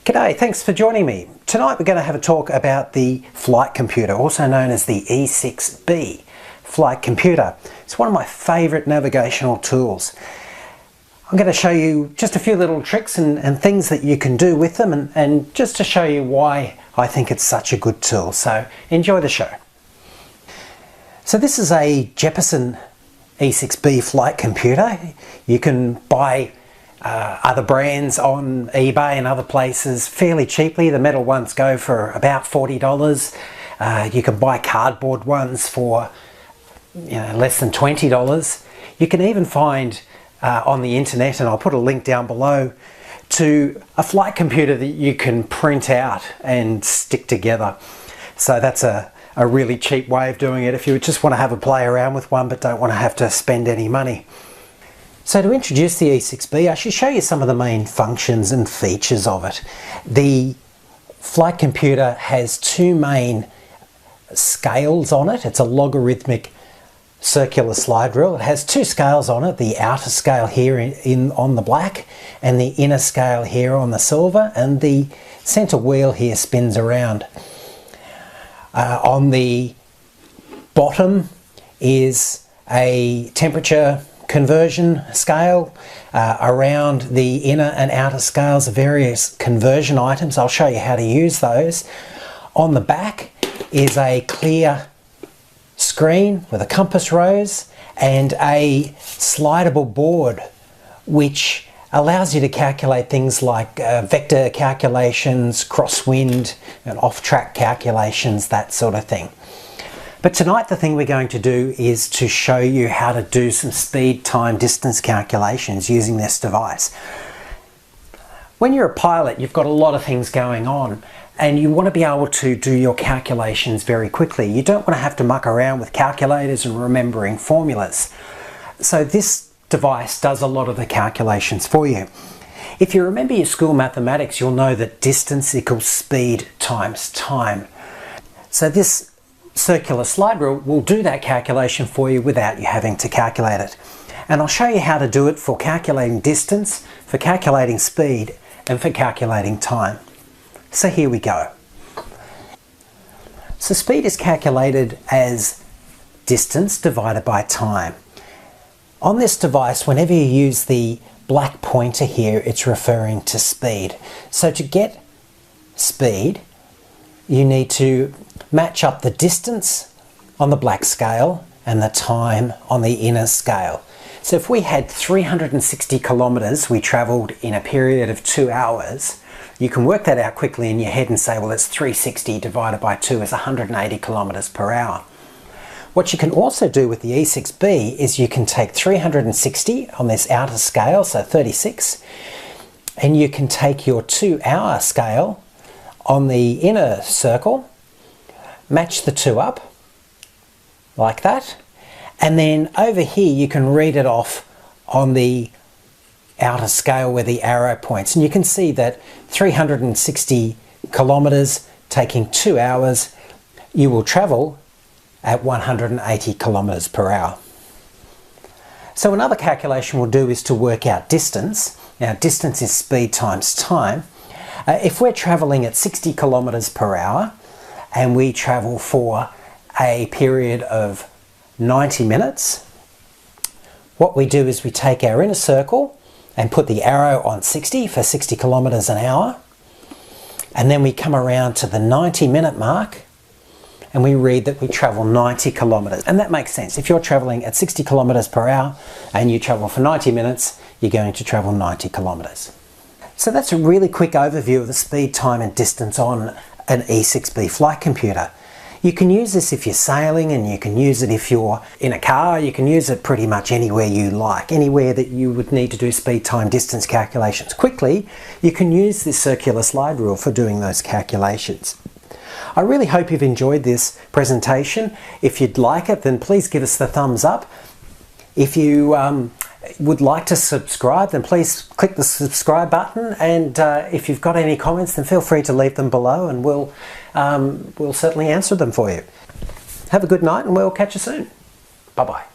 G'day, thanks for joining me. Tonight we're going to have a talk about the flight computer, also known as the E6B flight computer. It's one of my favourite navigational tools. I'm going to show you just a few little tricks and things that you can do with them and just to show you why I think it's such a good tool. So enjoy the show. So this is a Jeppesen E6B flight computer. You can buy other brands on eBay and other places fairly cheaply. The metal ones go for about $40. You can buy cardboard ones for less than $20. You can even find on the internet, and I'll put a link down below, to a flight computer that you can print out and stick together. So that's a really cheap way of doing it if you just want to have a play around with one but don't want to have to spend any money. So to introduce the E6B, I should show you some of the main functions and features of it. The flight computer has two main scales on it. It's a logarithmic circular slide rule. It has two scales on it, the outer scale here on the black and the inner scale here on the silver, and the center wheel here spins around. On the bottom is a temperature conversion scale. Around the inner and outer scales are various conversion items. I'll show you how to use those. On the back is a clear screen with a compass rose and a slidable board which allows you to calculate things like vector calculations, crosswind and off-track calculations, that sort of thing. But tonight the thing we're going to do is to show you how to do some speed, time, distance calculations using this device. When you're a pilot, you've got a lot of things going on and you want to be able to do your calculations very quickly. You don't want to have to muck around with calculators and remembering formulas. So this device does a lot of the calculations for you. If you remember your school mathematics, you'll know that distance equals speed times time. So this circular slide rule will do that calculation for you without you having to calculate it. And I'll show you how to do it for calculating distance, for calculating speed, and for calculating time. So here we go. So speed is calculated as distance divided by time. On this device, whenever you use the black pointer here, it's referring to speed. So to get speed, you need to match up the distance on the black scale and the time on the inner scale. So if we had 360 kilometers we traveled in a period of 2 hours, you can work that out quickly in your head and say, well, it's 360 divided by 2 is 180 kilometers per hour. What you can also do with the E6B is you can take 360 on this outer scale, so 36, and you can take your 2-hour scale on the inner circle, match the two up like that, and then over here you can read it off on the outer scale where the arrow points, and you can see that 360 kilometers taking 2 hours, you will travel at 180 kilometers per hour. So another calculation we'll do is to work out distance. Now distance is speed times time. If we're traveling at 60 kilometers per hour and we travel for a period of 90 minutes, what we do is we take our inner circle and put the arrow on 60 for 60 kilometers an hour, and then we come around to the 90-minute mark and we read that we travel 90 kilometers. And that makes sense. If you're traveling at 60 kilometers per hour and you travel for 90 minutes, you're going to travel 90 kilometers. So that's a really quick overview of the speed, time and distance on an E6B flight computer. You can use this if you're sailing, and you can use it if you're in a car. You can use it pretty much anywhere you like. Anywhere that you would need to do speed, time, distance calculations quickly, you can use this circular slide rule for doing those calculations. I really hope you've enjoyed this presentation. If you'd like it, then please give us the thumbs up. If you would like to subscribe, then please click the subscribe button, and if you've got any comments, then feel free to leave them below and we'll certainly answer them for you. Have a good night and we'll catch you soon. Bye-bye.